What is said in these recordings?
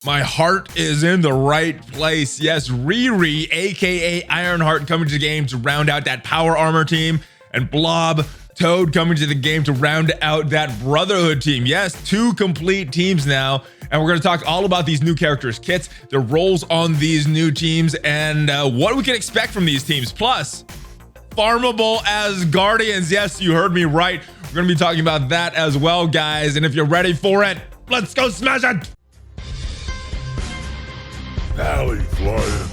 My heart is in the right place. Yes, Riri, aka Ironheart, coming to the game to round out that power armor team, and Blob Toad coming to the game to round out that Brotherhood team. Yes, 2 complete teams now, and we're going to talk all about these new characters' kits, their roles on these new teams, and what we can expect from these teams. Plus, Farmable Asgardians. Yes, you heard me right. We're going to be talking about that as well, guys, and if you're ready for it, let's go smash it! ValleyFlyin.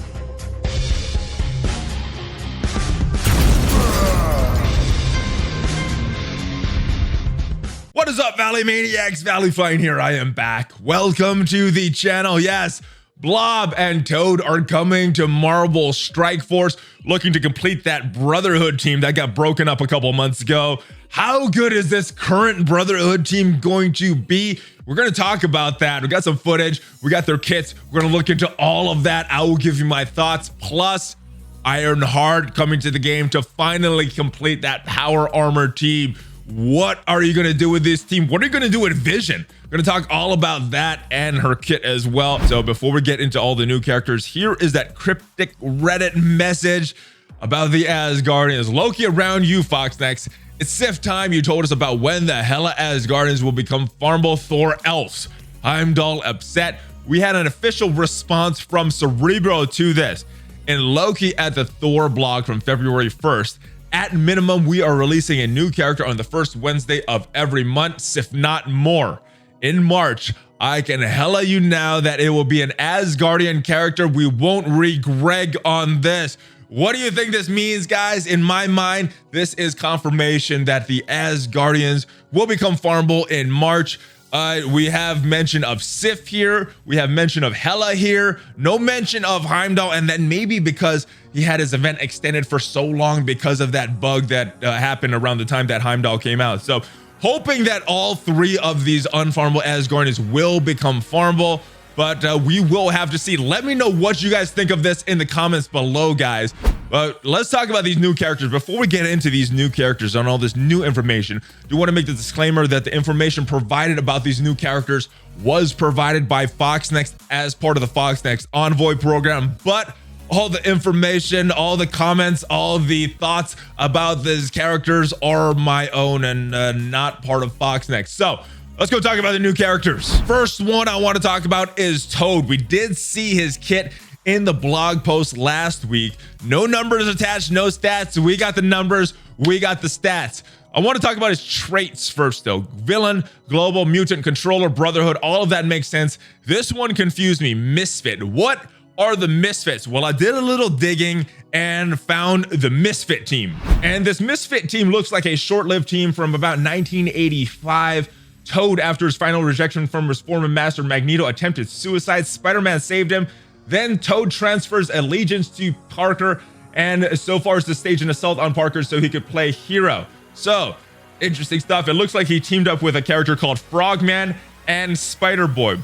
What is up, Valley Maniacs? ValleyFlyin here. I am back. Welcome to the channel. Yes, Blob and Toad are coming to Marvel Strike Force, looking to complete that Brotherhood team that got broken up a couple months ago. How good is this current Brotherhood team going to be? We're going to talk about that. We got some footage. We got their kits. We're going to look into all of that. I will give you my thoughts. Plus, Ironheart coming to the game to finally complete that power armor team. What are you going to do with this team? What are you going to do with Vision? We're going to talk all about that and her kit as well. So before we get into all the new characters, here is that cryptic Reddit message about the Asgardians. Loki, around you, FoxNext. It's Sif time. You told us about when the hella Asgardians will become farmable Thor elves. Heimdall upset. We had an official response from Cerebro to this. In Loki at the Thor blog from February 1st, at minimum, we are releasing a new character on the first Wednesday of every month, if not more. In March, I can hella you now that it will be an Asgardian character. We won't re-Greg on this. What do you think this means, guys? In my mind, this is confirmation that the Asgardians will become farmable in March. We have mention of Sif here. We have mention of Hela here. No mention of Heimdall. And then maybe because he had his event extended for so long because of that bug that happened around the time that Heimdall came out. So hoping that all 3 of these unfarmable Asgardians will become farmable. But we will have to see. Let me know what you guys think of this in the comments below, guys. But let's talk about these new characters. Before we get into these new characters and all this new information, I do want to make the disclaimer that the information provided about these new characters was provided by FoxNext as part of the FoxNext Envoy program. But all the information, all the comments, all the thoughts about these characters are my own and not part of FoxNext. So let's go talk about the new characters. First one I want to talk about is Toad. We did see his kit in the blog post last week. No numbers attached, no stats. We got the numbers, we got the stats. I want to talk about his traits first though. Villain, global, mutant, controller, Brotherhood, all of that makes sense. This one confused me. Misfit. What are the misfits? Well, I did a little digging and found the misfit team. And this misfit team looks like a short-lived team from about 1985. Toad, after his final rejection from his former master Magneto, attempted suicide. Spider-Man saved him. Then Toad transfers allegiance to Parker, and so far as to stage an assault on Parker so he could play hero. So, interesting stuff. It looks like he teamed up with a character called Frogman and Spider-Boy.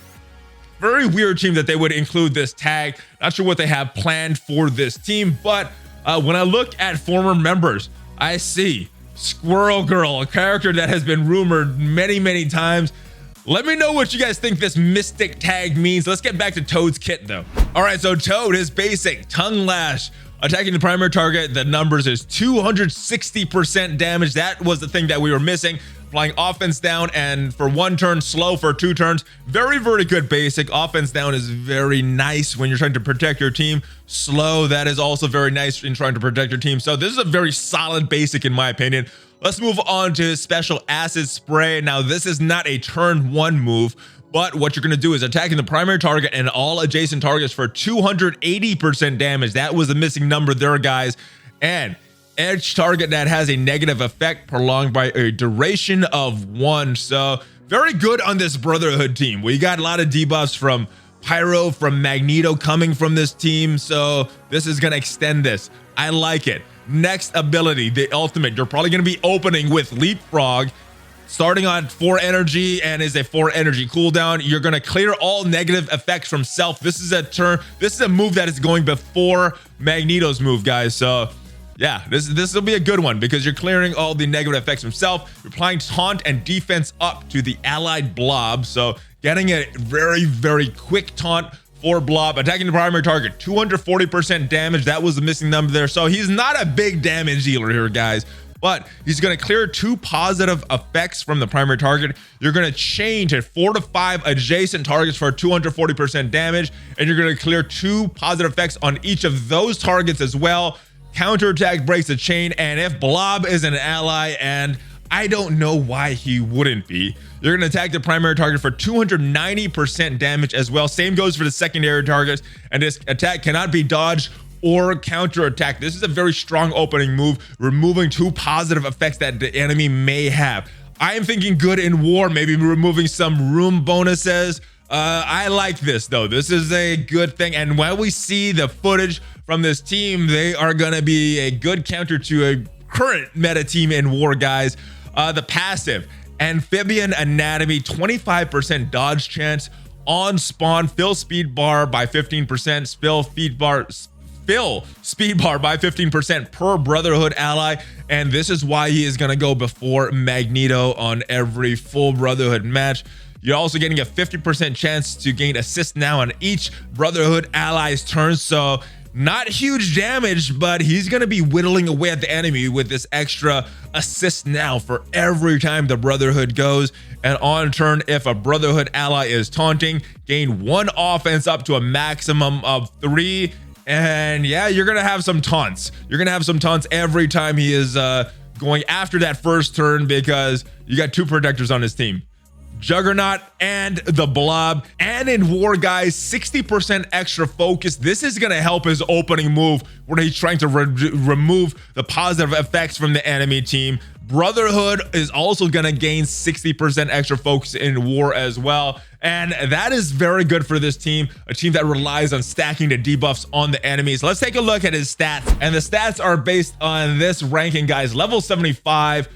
Very weird team that they would include this tag. Not sure what they have planned for this team, but when I look at former members, I see Squirrel Girl, a character that has been rumored many times. Let me know what you guys think this mystic tag means. Let's get back to Toad's kit though. All right, so Toad, his basic tongue lash, attacking the primary target. The numbers is 260% damage. That was the thing that we were missing. Flying offense down, and for 1 turn, slow for 2 turns. Very good basic. Offense down is very nice when you're trying to protect your team. Slow, that is also very nice in trying to protect your team. So this is a very solid basic in my opinion. Let's move on to his special acid spray. Now this is not a turn 1 move, but what you're going to do is attacking the primary target and all adjacent targets for 280% damage. That was the missing number there, guys. And each target that has a negative effect prolonged by a duration of 1. So very good on this Brotherhood team. We got a lot of debuffs from Pyro, from Magneto coming from this team. So this is going to extend this. I like it. Next ability, the ultimate. You're probably going to be opening with Leapfrog, starting on 4 energy and is a 4 energy cooldown. You're going to clear all negative effects from self. This is a move that is going before Magneto's move, guys. So yeah, this will be a good one because you're clearing all the negative effects from self. You're applying taunt and defense up to the allied blob. So getting a very, very quick taunt for Blob, attacking the primary target, 240% damage. That was the missing number there. So he's not a big damage dealer here, guys, but he's going to clear 2 positive effects from the primary target. You're going to chain to 4 to 5 adjacent targets for 240% damage, and you're going to clear 2 positive effects on each of those targets as well. Counterattack breaks the chain, and if Blob is an ally, and I don't know why he wouldn't be, you're going to attack the primary target for 290% damage as well. Same goes for the secondary targets, and this attack cannot be dodged or counterattacked. This is a very strong opening move, removing 2 positive effects that the enemy may have. I am thinking good in war, maybe removing some room bonuses. I like this though. This is a good thing, and when we see the footage from this team, they are going to be a good counter to a current meta team in war, guys. The passive, Amphibian Anatomy, 25% dodge chance on spawn, fill speed bar by 15%, fill speed bar by 15% per Brotherhood ally, and this is why he is going to go before Magneto on every full Brotherhood match. You're also getting a 50% chance to gain assist now on each Brotherhood ally's turn, so not huge damage, but he's going to be whittling away at the enemy with this extra assist now for every time the Brotherhood goes. And on turn, if a Brotherhood ally is taunting, gain 1 offense up to a maximum of 3. And yeah, you're going to have some taunts. You're going to have some taunts every time he is going after that first turn, because you got 2 protectors on his team, Juggernaut and the Blob. And in war, guys, 60% extra focus. This is going to help his opening move where he's trying to remove the positive effects from the enemy team. Brotherhood is also going to gain 60% extra focus in war as well, and that is very good for this team, a team that relies on stacking the debuffs on the enemies. Let's take a look at his stats, and the stats are based on this ranking, guys. Level 75,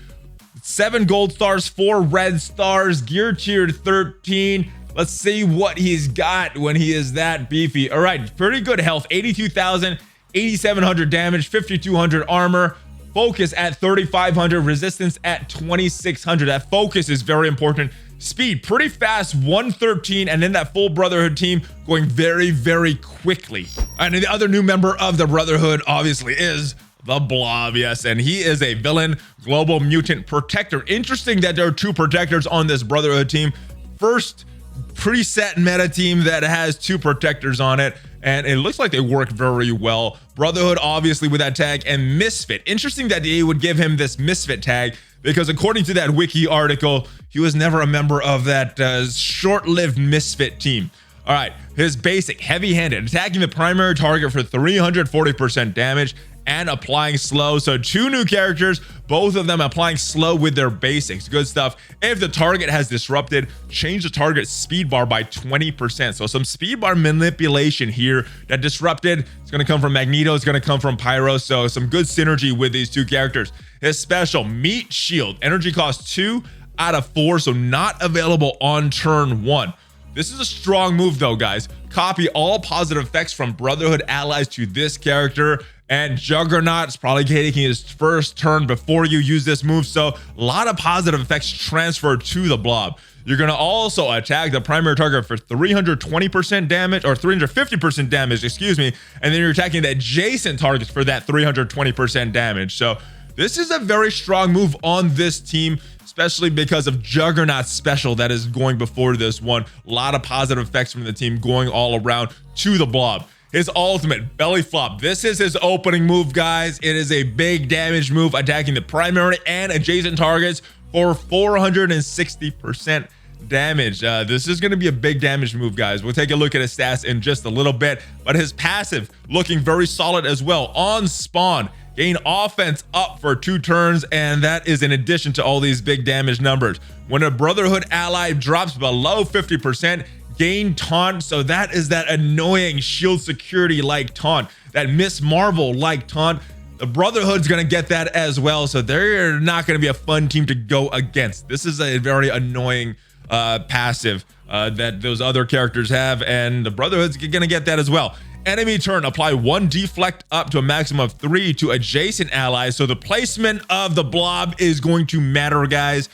7 gold stars, 4 red stars, gear tier 13. Let's see what he's got when he is that beefy. All right, pretty good health, 82,000, 8,700 damage, 5,200 armor, focus at 3,500, resistance at 2,600. That focus is very important. Speed, pretty fast, 113, and then that full Brotherhood team going very, very quickly. And the other new member of the Brotherhood, obviously, is the Blob, yes, and he is a villain global mutant protector. Interesting that there are 2 protectors on this Brotherhood team. First preset meta team that has 2 protectors on it, and it looks like they work very well. Brotherhood, obviously, with that tag, and Misfit. Interesting that they would give him this Misfit tag, because according to that wiki article, he was never a member of that short-lived Misfit team. All right, his basic, heavy-handed, attacking the primary target for 340% damage, and applying slow. So 2 new characters, both of them applying slow with their basics. Good stuff. If the target has disrupted, change the target speed bar by 20%. So some speed bar manipulation here. That disrupted, it's going to come from Magneto, it's going to come from Pyro. So some good synergy with these 2 characters. His special, Meat Shield, energy cost 2 out of 4, so not available on turn 1. This is a strong move though, guys. Copy all positive effects from Brotherhood allies to this character, and Juggernaut is probably taking his first turn before you use this move, so a lot of positive effects transfer to the Blob. You're going to also attack the primary target for 320% damage, or 350% damage, excuse me, and then you're attacking the adjacent targets for that 320% damage. So this is a very strong move on this team, especially because of Juggernaut's special that is going before this one. A lot of positive effects from the team going all around to the Blob. His ultimate, Belly Flop. This is his opening move, guys. It is a big damage move, attacking the primary and adjacent targets for 460% damage. This is going to be a big damage move, guys. We'll take a look at his stats in just a little bit, but his passive looking very solid as well. On spawn, gain offense up for 2 turns, and that is in addition to all these big damage numbers. When a Brotherhood ally drops below 50%, gain taunt. So that is that annoying shield security like taunt, that Miss Marvel like taunt. The Brotherhood's gonna get that as well, so they're not gonna be a fun team to go against. This is a very annoying passive that those other characters have, and the Brotherhood's gonna get that as well. Enemy turn, apply 1 deflect up to a maximum of 3 to adjacent allies. So the placement of the Blob is going to matter, guys.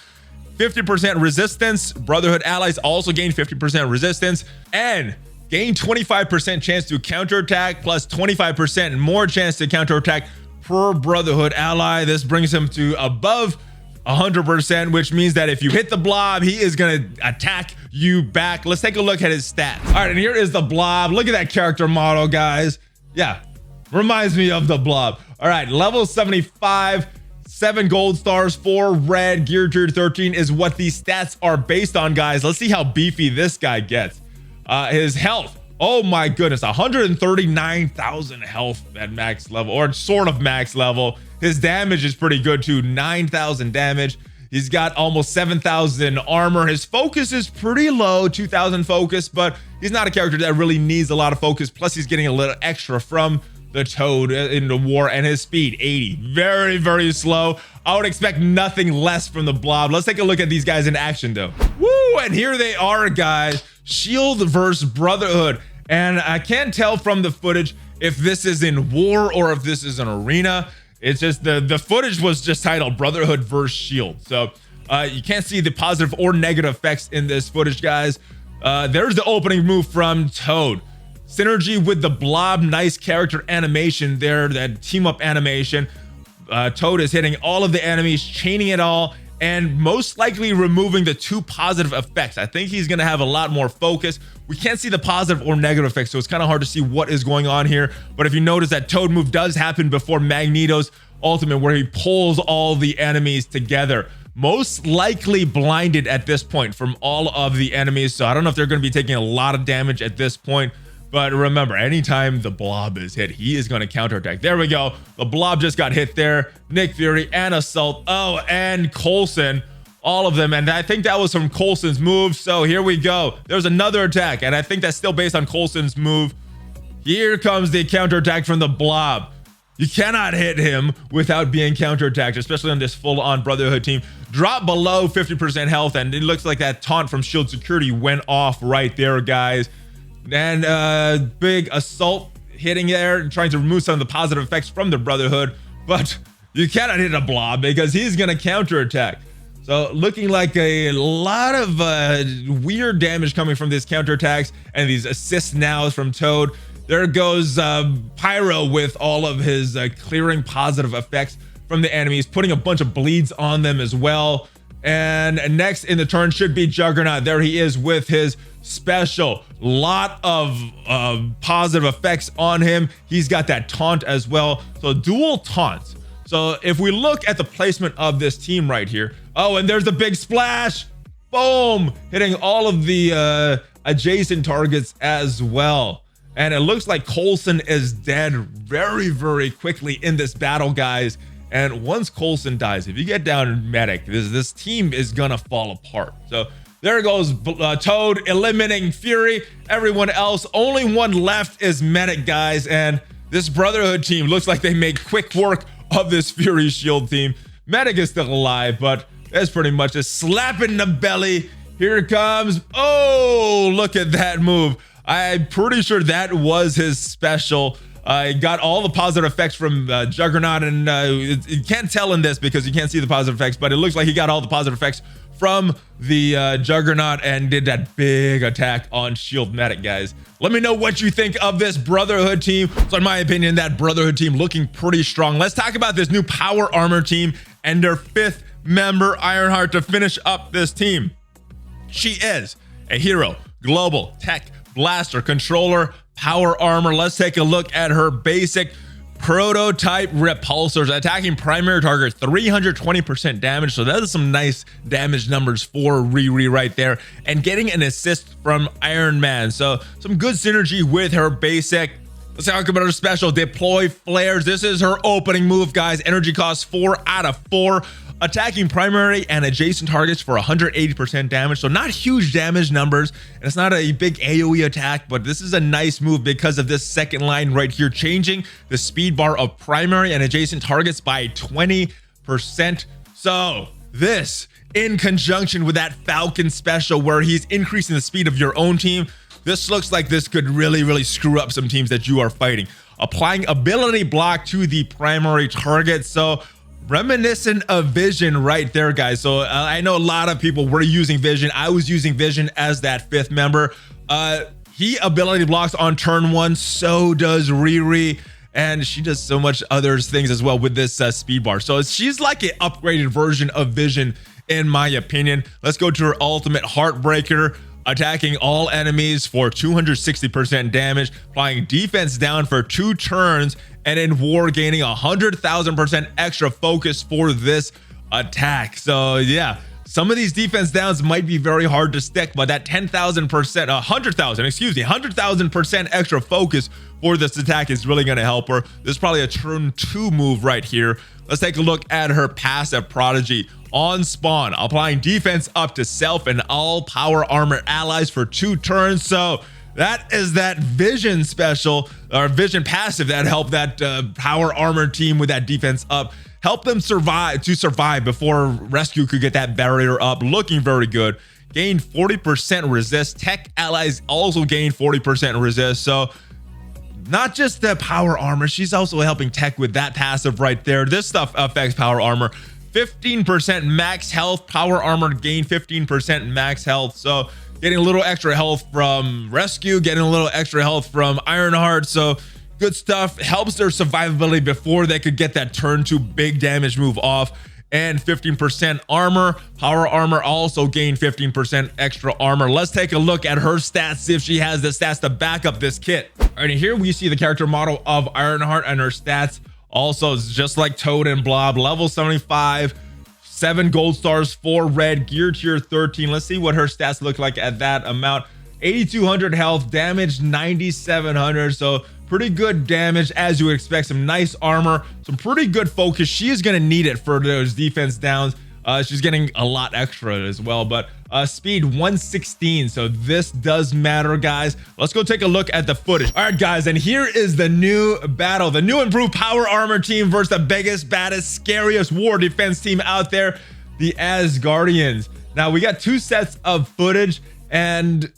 50% resistance. Brotherhood allies also gain 50% resistance and gain 25% chance to counterattack plus 25% more chance to counterattack per Brotherhood ally. This brings him to above 100%, which means that if you hit the blob, he is gonna attack you back. Let's take a look at his stats. All right, and here is the blob. Look at that character model, guys. Yeah, reminds me of the blob. All right, level 75, 7 gold stars, 4 red, gear tier 13 is what these stats are based on, guys. Let's see how beefy this guy gets. His health, oh my goodness, 139,000 health at max level, or sort of max level. His damage is pretty good too, 9,000 damage. He's got almost 7,000 armor. His focus is pretty low, 2,000 focus, but he's not a character that really needs a lot of focus. Plus he's getting a little extra from the Toad in the war, and his speed 80, very, very slow. I would expect nothing less from the blob. Let's take a look at these guys in action though. Woo, and here they are, guys. Shield versus Brotherhood. And I can't tell from the footage if this is in war or if this is an arena. It's just the footage was just titled Brotherhood versus Shield. So you can't see the positive or negative effects in this footage, guys. There's the opening move from Toad. Synergy with the blob, nice character animation there, that team up animation. Toad is hitting all of the enemies, chaining it all, and most likely removing the 2 positive effects. I think he's gonna have a lot more focus. We can't see the positive or negative effects, so it's kind of hard to see what is going on here. But if you notice, that Toad move does happen before Magneto's ultimate, where he pulls all the enemies together. Most likely blinded at this point from all of the enemies, so I don't know if they're gonna be taking a lot of damage at this point. But remember, anytime the blob is hit, he is going to counterattack. There we go. The blob just got hit there. Nick Fury and Assault. Oh, and Coulson. All of them. And I think that was from Coulson's move. So here we go. There's another attack. And I think that's still based on Coulson's move. Here comes the counterattack from the blob. You cannot hit him without being counterattacked, especially on this full-on Brotherhood team. Drop below 50% health. And it looks like that taunt from Shield Security went off right there, guys. And big Assault hitting there and trying to remove some of the positive effects from the Brotherhood, but you cannot hit a blob because he's gonna counterattack. So looking like a lot of weird damage coming from these counterattacks and these assist nows from Toad. There goes Pyro with all of his clearing positive effects from the enemies, putting a bunch of bleeds on them as well. And next in the turn should be Juggernaut. There he is with his special. Lot of positive effects on him. He's got that taunt as well. So dual taunts. So if we look at the placement of this team right here. Oh, and there's the big splash. Boom. Hitting all of the adjacent targets as well. And it looks like Coulson is dead very, very quickly in this battle, guys. And once Coulson dies, if you get down medic, this team is gonna fall apart. So there goes Toad eliminating Fury. Everyone else, only one left is medic, guys. And this Brotherhood team looks like they make quick work of this Fury Shield team. Medic is still alive, but that's pretty much a slap in the belly. Here it comes. Oh, look at that move. I'm pretty sure that was his special. Got all the positive effects from Juggernaut, and you can't tell in this because you can't see the positive effects, but it looks like he got all the positive effects from the Juggernaut and did that big attack on Shield Medic, guys. Let me know what you think of this Brotherhood team. So in my opinion, that Brotherhood team looking pretty strong. Let's talk about this new Power Armor team and their 5th member, Ironheart, to finish up this team. She is a hero, global, tech, blaster, controller, power armor. Let's take a look at her basic. Prototype repulsors, attacking primary target, 320% damage. So that is some nice damage numbers for Riri right there. And getting an assist from Iron Man. So some good synergy with her basic. Let's talk about her special, deploy flares. This is her opening move, guys. Energy cost 4 out of 4. Attacking primary and adjacent targets for 180% damage. So not huge damage numbers. And it's not a big AoE attack, but this is a nice move because of this second line right here, changing the speed bar of primary and adjacent targets by 20%. So this, in conjunction with that Falcon special where he's increasing the speed of your own team, this looks like this could really, really screw up some teams that you are fighting. Applying ability block to the primary target. So reminiscent of Vision right there, guys. So I know a lot of people were using Vision. I was using Vision as that 5th member. He ability blocks on turn 1, so does Riri, and she does so much other things as well with this speed bar. So she's like an upgraded version of Vision in my opinion. Let's go to her ultimate, Heartbreaker, attacking all enemies for 260% damage, applying defense down for 2 turns, and in war gaining 100,000% extra focus for this attack. So yeah, some of these defense downs might be very hard to stick, but that 100,000% extra focus for this attack is really going to help her. This is probably a turn 2 move right here. Let's take a look at her passive, Prodigy. On spawn, applying defense up to self and all power armor allies for 2 turns. So that is that Vision special, or Vision passive, that helped that power armor team with that defense up. Help them survive before Rescue could get that barrier up. Looking very good. Gained 40% resist. Tech allies also gained 40% resist. So not just the power armor, she's also helping Tech with that passive right there. This stuff affects power armor. 15% max health. Power armor gain 15% max health. So getting a little extra health from Rescue, getting a little extra health from Ironheart. So good stuff. Helps their survivability before they could get that turn 2 big damage move off. And 15% armor. Power armor also gained 15% extra armor. Let's take a look at her stats, see if she has the stats to back up this kit. All right, here we see the character model of Ironheart and her stats. Also, it's just like Toad and Blob, level 75, 7 gold stars, 4 red, gear tier 13. Let's see what her stats look like at that amount. 8,200 health, damage 9,700. So pretty good damage as you would expect. Some nice armor, some pretty good focus. She is going to need it for those defense downs. She's getting a lot extra as well, but speed 116. So this does matter, guys. Let's go take a look at the footage. All right, guys, and here is the new battle, the new improved power armor team versus the biggest, baddest, scariest war defense team out there, the Asgardians. Now we got 2 sets of footage, and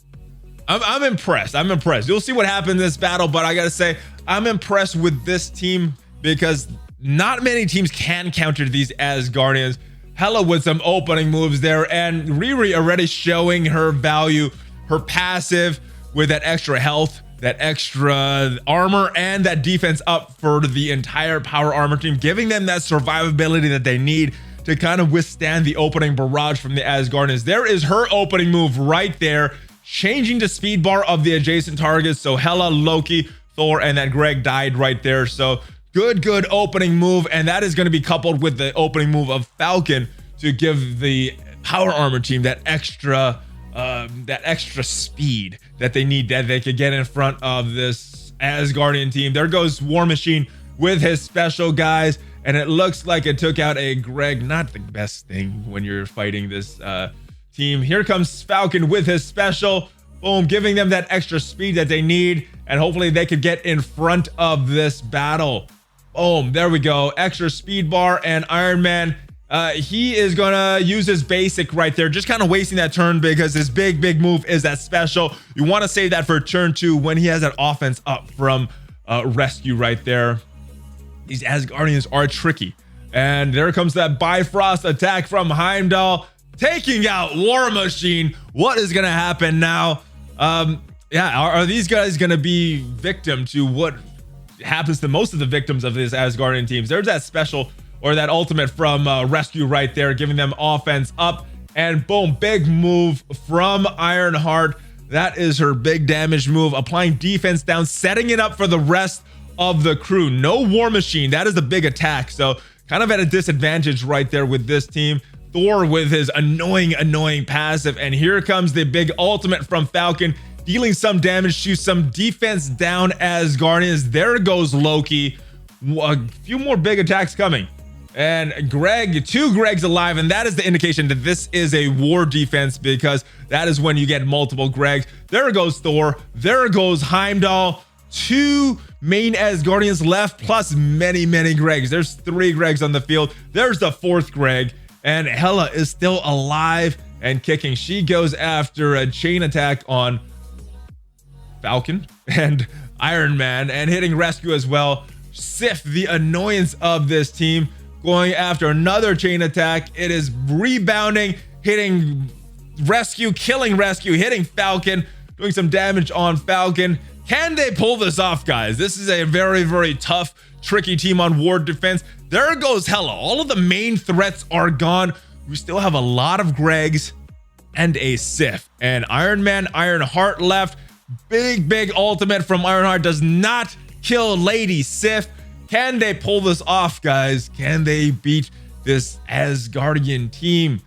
I'm impressed. I'm impressed. You'll see what happened in this battle, but I gotta say, I'm impressed with this team because not many teams can counter these Asgardians. Hella with some opening moves there, and Riri already showing her value, her passive with that extra health, that extra armor, and that defense up for the entire power armor team, giving them that survivability that they need to kind of withstand the opening barrage from the Asgardians. There is her opening move right there, changing the speed bar of the adjacent targets. So Hela, Loki, Thor, and that Greg died right there. So good opening move, and that is going to be coupled with the opening move of Falcon to give the power armor team that extra speed that they need, that they could get in front of this Asgardian team. There goes War Machine with his special, guys, and it looks like it took out a Greg. Not the best thing when you're fighting this team. Here comes Falcon with his special. Boom, giving them that extra speed that they need, and hopefully they could get in front of this battle. Boom, there we go. Extra speed bar, and Iron Man, he is gonna use his basic right there, just kind of wasting that turn because his big move is that special. You want to save that for turn 2 when he has that offense up from Rescue right there. These Asgardians are tricky. And there comes that Bifrost attack from Heimdall, taking out War Machine. What is gonna happen now? Yeah, are these guys gonna be victim to what happens to most of the victims of these Asgardian teams? There's that special, or that ultimate from Rescue right there, giving them offense up, and boom, big move from Ironheart. That is her big damage move, applying defense down, setting it up for the rest of the crew. No War Machine, that is the big attack, so kind of at a disadvantage right there with this team. Thor with his annoying passive, and here comes the big ultimate from Falcon, dealing some damage to some defense down Asgardians. There goes Loki. A few more big attacks coming. And Greg, 2 Gregs alive, and that is the indication that this is a war defense, because that is when you get multiple Gregs. There goes Thor. There goes Heimdall. 2 main Asgardians left, plus many Gregs. There's 3 Gregs on the field. There's the 4th Greg, and Hela is still alive and kicking. She goes after a chain attack on Falcon and Iron Man, and hitting Rescue as well. Sif, the annoyance of this team, going after another chain attack. It is rebounding, hitting rescue, killing rescue, hitting Falcon, doing some damage on Falcon. Can they pull this off, guys? This is a very, very tough, tricky team on ward defense. There goes Hela. All of the main threats are gone. We still have a lot of Gregs and a Sif. And Iron Man, Ironheart left. Big ultimate from Ironheart does not kill Lady Sif. Can they pull this off, guys? Can they beat this Asgardian team?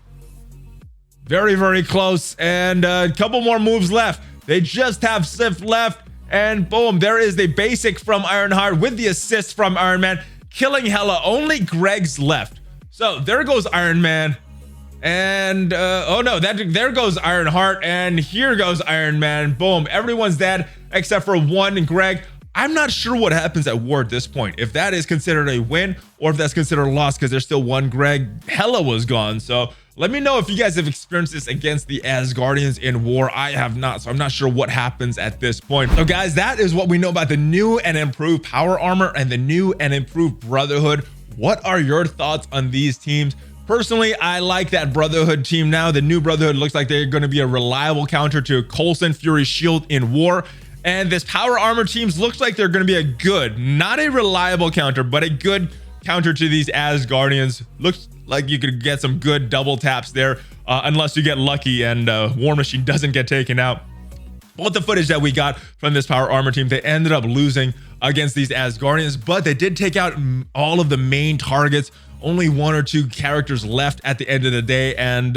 Very, very close. And a couple more moves left. They just have Sif left. And boom, there is the basic from Ironheart with the assist from Iron Man, killing Hela. Only Greg's left. So there goes Iron Man. And oh no, there goes Ironheart, and here goes Iron Man. Boom, everyone's dead except for one Greg. I'm not sure what happens at war at this point, if that is considered a win or if that's considered a loss, because there's still one Greg. Hela was gone. So let me know if you guys have experienced this against the Asgardians in war. I have not, so I'm not sure what happens at this point. So guys, that is what we know about the new and improved power armor and the new and improved Brotherhood. What are your thoughts on these teams? Personally, I like that Brotherhood team now. The new Brotherhood looks like they're going to be a reliable counter to Coulson, Fury, Shield in war. And this power armor teams looks like they're going to be a good, not a reliable counter, but a good counter to these Asgardians. Looks like you could get some good double taps there, unless you get lucky and War Machine doesn't get taken out. But the footage that we got from this power armor team, they ended up losing against these Asgardians, but they did take out all of the main targets. Only one or two characters left at the end of the day, and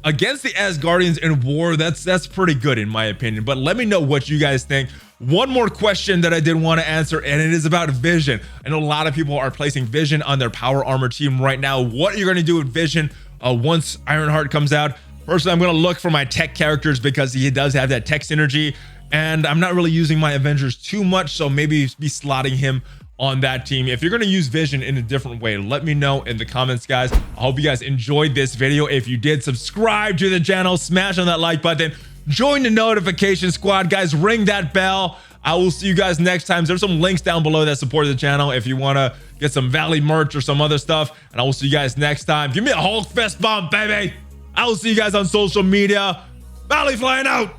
against the Asgardians in war, that's pretty good in my opinion. But let me know what you guys think. One more question that I did want to answer, and it is about Vision. I know a lot of people are placing Vision on their power armor team right now. What are you going to do with Vision once Ironheart comes out? Personally, I'm going to look for my tech characters because he does have that tech synergy, and I'm not really using my Avengers too much, so maybe be slotting him on that team. If you're going to use Vision in a different way, let me know in the comments, guys. I hope you guys enjoyed this video. If you did, subscribe to the channel, smash on that like button, join the notification squad, guys, ring that bell. I will see you guys next time. There's some links down below that support the channel if you want to get some Valley merch or some other stuff, and I will see you guys next time. Give me a Hulk fist bump, baby. I will see you guys on social media. ValleyFlyin out.